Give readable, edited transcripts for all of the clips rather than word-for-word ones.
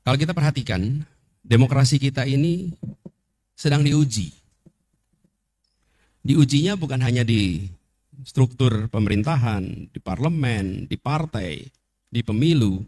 Kalau kita perhatikan, demokrasi kita ini sedang diuji. Diujinya bukan hanya di struktur pemerintahan, di parlemen, di partai, di pemilu,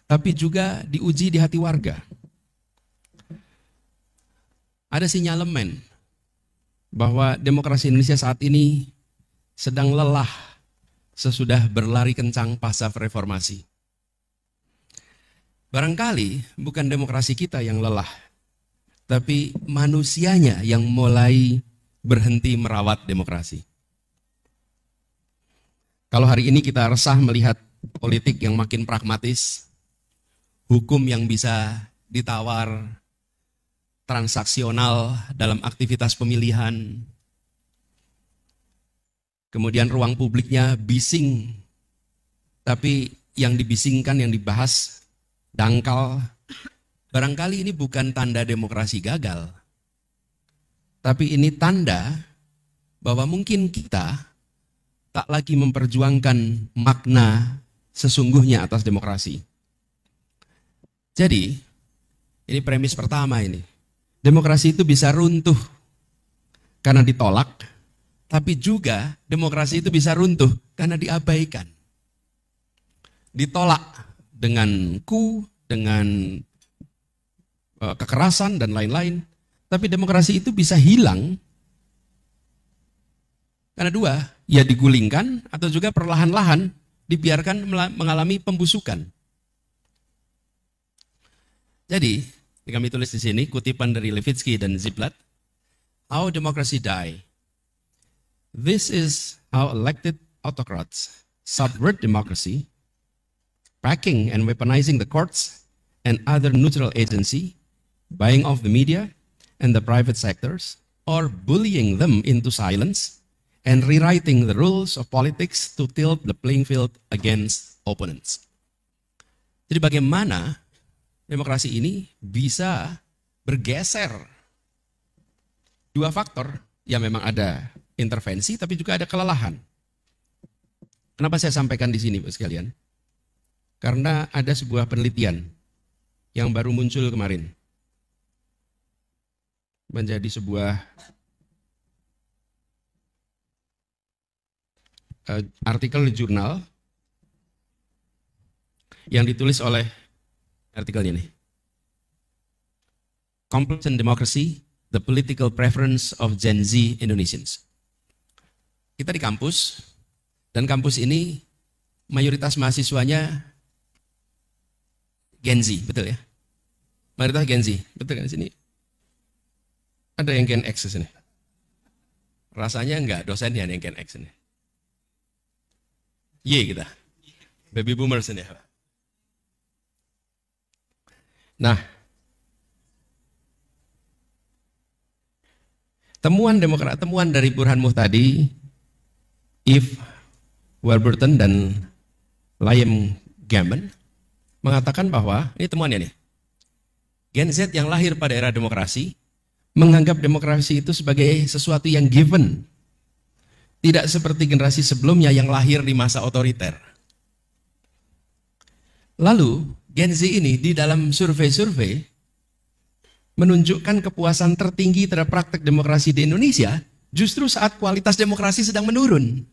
tapi juga diuji di hati warga. Ada sinyalemen bahwa demokrasi Indonesia saat ini sedang lelah sesudah berlari kencang pasca reformasi. Barangkali bukan demokrasi kita yang lelah, tapi manusianya yang mulai berhenti merawat demokrasi. Kalau hari ini kita resah melihat politik yang makin pragmatis, hukum yang bisa ditawar, transaksional dalam aktivitas pemilihan, kemudian ruang publiknya bising, tapi yang dibisingkan, yang dibahas dangkal. Barangkali ini bukan tanda demokrasi gagal, tapi ini tanda bahwa mungkin kita tak lagi memperjuangkan makna sesungguhnya atas demokrasi. Jadi, ini premis pertama ini. Demokrasi itu bisa runtuh karena ditolak, tapi juga demokrasi itu bisa runtuh karena diabaikan. Ditolak dengan dengan kekerasan dan lain-lain, tapi demokrasi itu bisa hilang karena dua, ya digulingkan atau juga perlahan-lahan dibiarkan mengalami pembusukan. Jadi, kami tulis di sini kutipan dari Levitsky dan Ziblatt, "How democracy die. This is how elected autocrats subvert democracy, packing and weaponizing the courts and other neutral agency, buying off the media and the private sectors, or bullying them into silence, and rewriting the rules of politics to tilt the playing field against opponents." Jadi bagaimana demokrasi ini bisa bergeser? Dua faktor, ya memang ada intervensi tapi juga ada kelelahan. Kenapa saya sampaikan di sini, Bapak sekalian? Karena ada sebuah penelitian yang baru muncul kemarin. Menjadi sebuah artikel di jurnal yang ditulis oleh artikelnya nih. Complacent Democracy, the Political Preference of Gen Z Indonesians. Kita di kampus, dan kampus ini mayoritas mahasiswanya Gen Z, betul ya? Mayoritas Gen Z, betul kan di sini? Ada yang Gen X di sini? Rasanya enggak, dosennya yang Gen X ini. Y kita, baby boomers ini. Nah, temuan dari Burhan Muhtadi, Eve Warburton dan Liam Gammon mengatakan bahwa, ini temuannya nih, Gen Z yang lahir pada era demokrasi menganggap demokrasi itu sebagai sesuatu yang given, tidak seperti generasi sebelumnya yang lahir di masa otoriter. Lalu Gen Z ini di dalam survei-survei menunjukkan kepuasan tertinggi terhadap praktek demokrasi di Indonesia justru saat kualitas demokrasi sedang menurun.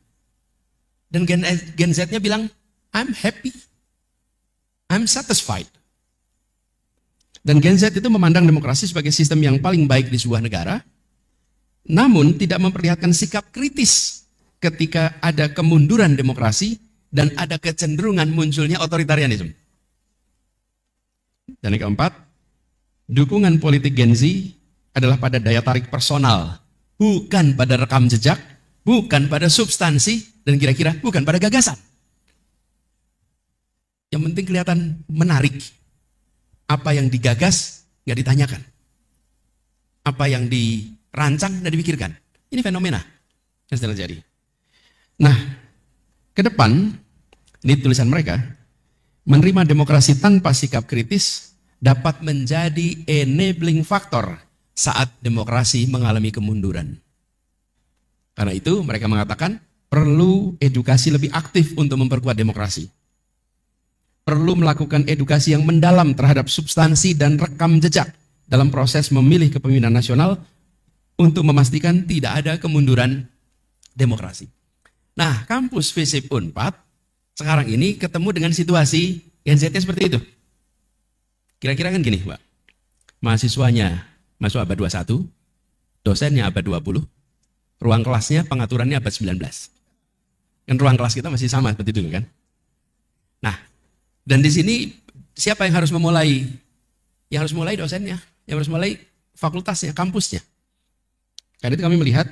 Dan Gen Z-nya bilang, I'm happy, I'm satisfied. Dan Gen Z itu memandang demokrasi sebagai sistem yang paling baik di sebuah negara, namun tidak memperlihatkan sikap kritis ketika ada kemunduran demokrasi dan ada kecenderungan munculnya otoritarianisme. Dan yang keempat, dukungan politik Gen Z adalah pada daya tarik personal, bukan pada rekam jejak, bukan pada substansi, dan kira-kira bukan pada gagasan. Yang penting kelihatan menarik. Apa yang digagas nggak ditanyakan. Apa yang dirancang dan dipikirkan. Ini fenomena yang sedang terjadi. Nah, ke depan, ini tulisan mereka, menerima demokrasi tanpa sikap kritis dapat menjadi enabling factor saat demokrasi mengalami kemunduran. Karena itu mereka mengatakan perlu edukasi lebih aktif untuk memperkuat demokrasi. perlu melakukan edukasi yang mendalam terhadap substansi dan rekam jejak dalam proses memilih kepemimpinan nasional untuk memastikan tidak ada kemunduran demokrasi. Nah, kampus FISIP Unpad sekarang ini ketemu dengan situasi Gen Z seperti itu. Kira-kira kan gini, Pak. Mahasiswanya masuk abad 21, dosennya abad 20, ruang kelasnya pengaturannya abad 19. Kan ruang kelas kita masih sama seperti dulu kan. Nah, dan di sini siapa yang harus memulai? Yang harus mulai dosennya, yang harus mulai fakultasnya, kampusnya. Karena itu kami melihat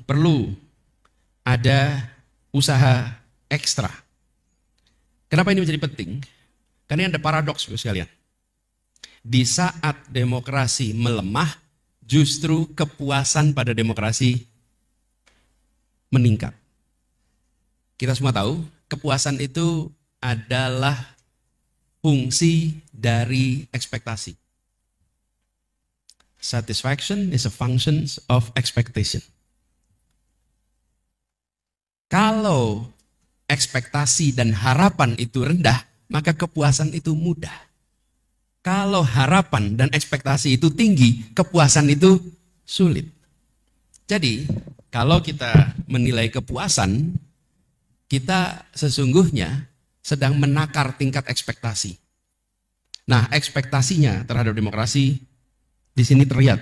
perlu ada usaha ekstra. Kenapa ini menjadi penting? Karena ini ada paradoks sekalian. Di saat demokrasi melemah, justru kepuasan pada demokrasi meningkat. Kita semua tahu, kepuasan itu adalah fungsi dari ekspektasi. Satisfaction is a function of expectation. Kalau ekspektasi dan harapan itu rendah, maka kepuasan itu mudah. Kalau harapan dan ekspektasi itu tinggi, kepuasan itu sulit. Jadi, kalau kita menilai kepuasan, kita sesungguhnya sedang menakar tingkat ekspektasi. Nah, ekspektasinya terhadap demokrasi di sini terlihat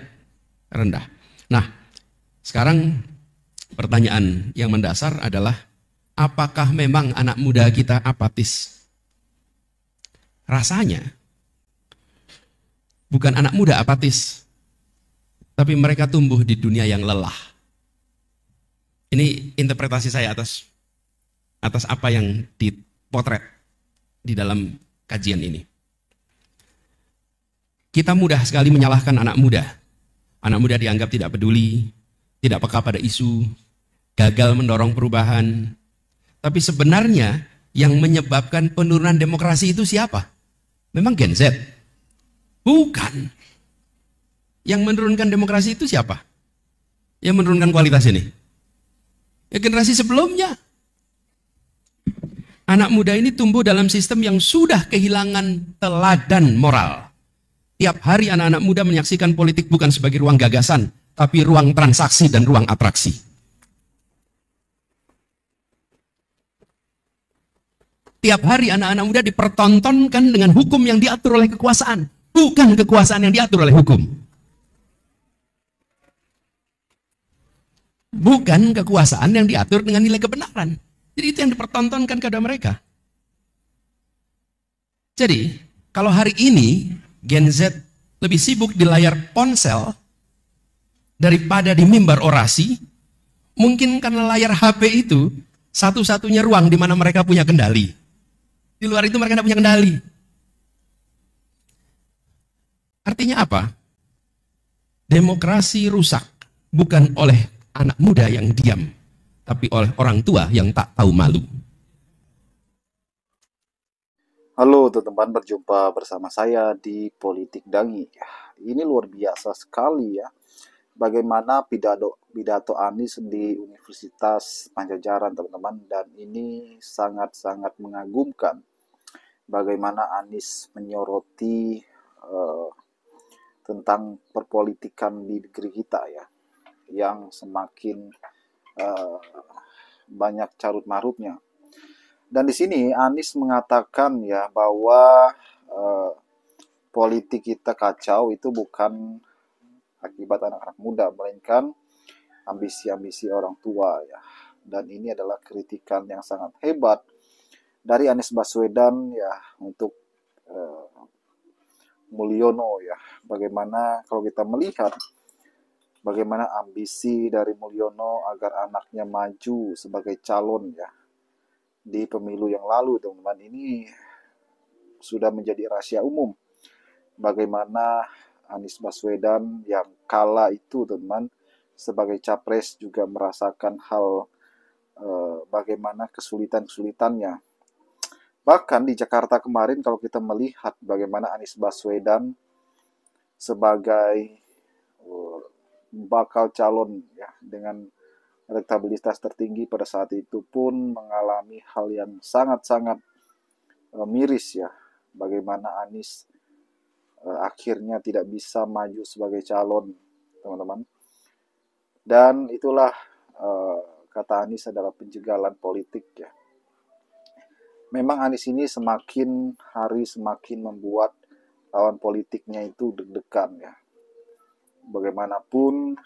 rendah. Nah, sekarang pertanyaan yang mendasar adalah, apakah memang anak muda kita apatis? Rasanya, bukan anak muda apatis, tapi mereka tumbuh di dunia yang lelah. Ini interpretasi saya atas apa yang dipotret di dalam kajian ini. Kita mudah sekali menyalahkan anak muda. Anak muda dianggap tidak peduli, tidak peka pada isu, gagal mendorong perubahan. Tapi sebenarnya yang menyebabkan penurunan demokrasi itu siapa? Memang Gen Z? Bukan. Yang menurunkan demokrasi itu siapa? Yang menurunkan kualitas ini? Ya generasi sebelumnya. Anak muda ini tumbuh dalam sistem yang sudah kehilangan teladan moral. Tiap hari anak-anak muda menyaksikan politik bukan sebagai ruang gagasan, tapi ruang transaksi dan ruang atraksi. Tiap hari anak-anak muda dipertontonkan dengan hukum yang diatur oleh kekuasaan, bukan kekuasaan yang diatur oleh hukum. Bukan kekuasaan yang diatur dengan nilai kebenaran. Jadi itu yang dipertontonkan kepada mereka. Jadi, kalau hari ini Gen Z lebih sibuk di layar ponsel daripada di mimbar orasi, mungkin karena layar HP itu satu-satunya ruang di mana mereka punya kendali. Di luar itu mereka tidak punya kendali. Artinya apa? Demokrasi rusak bukan oleh anak muda yang diam, tapi oleh orang tua yang tak tahu malu. Halo teman-teman, berjumpa bersama saya di Politik Dangi. Ini luar biasa sekali ya. Bagaimana pidato Anies di Universitas Pajajaran, teman-teman. Dan ini sangat-sangat mengagumkan. Bagaimana Anies menyoroti tentang perpolitikan di negeri kita ya. Yang semakin banyak carut marutnya. Dan di sini Anies mengatakan ya bahwa politik kita kacau itu bukan akibat anak-anak muda, melainkan ambisi-ambisi orang tua ya. Dan ini adalah kritikan yang sangat hebat dari Anies Baswedan ya untuk Mulyono ya. Bagaimana kalau kita melihat bagaimana ambisi dari Mulyono agar anaknya maju sebagai calon ya di pemilu yang lalu, teman-teman. Ini sudah menjadi rahasia umum bagaimana Anies Baswedan yang kala itu, teman-teman, sebagai capres juga merasakan hal bagaimana kesulitan-kesulitannya. Bahkan di Jakarta kemarin kalau kita melihat bagaimana Anies Baswedan sebagai bakal calon ya dengan elektabilitas tertinggi pada saat itu pun mengalami hal yang sangat-sangat miris ya, bagaimana Anies akhirnya tidak bisa maju sebagai calon, teman-teman. Dan itulah kata Anies adalah penjagalan politik ya. Memang Anies ini semakin hari semakin membuat lawan politiknya itu deg-degan ya. Bagaimanapun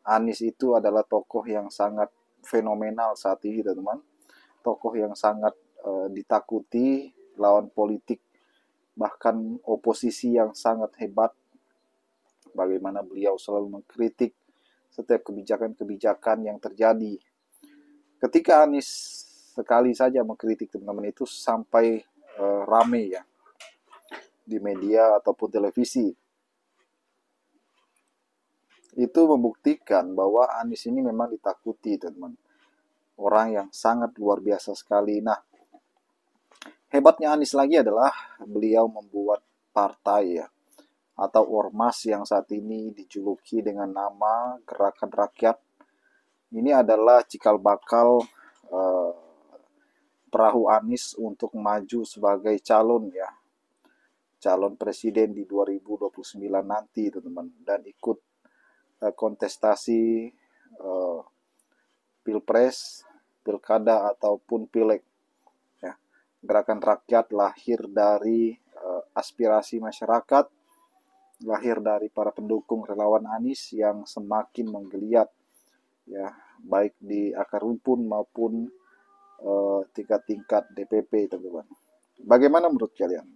Anies itu adalah tokoh yang sangat fenomenal saat ini, teman-teman. Tokoh yang sangat ditakuti, lawan politik bahkan oposisi yang sangat hebat. Bagaimana beliau selalu mengkritik setiap kebijakan-kebijakan yang terjadi. Ketika Anies sekali saja mengkritik, teman-teman, itu sampai rame ya di media ataupun televisi. Itu membuktikan bahwa Anies ini memang ditakuti, teman-teman. Orang yang sangat luar biasa sekali. Nah, hebatnya Anies lagi adalah beliau membuat partai ya, atau ormas yang saat ini dijuluki dengan nama Gerakan Rakyat. Ini adalah cikal bakal perahu Anies untuk maju sebagai calon ya, calon presiden di 2029 nanti, teman-teman, dan ikut kontestasi pilpres, pilkada ataupun pileg ya. Gerakan Rakyat lahir dari aspirasi masyarakat, lahir dari para pendukung relawan Anies yang semakin menggeliat ya, baik di akar rumput maupun tingkat-tingkat DPP, teman-teman. Bagaimana menurut kalian?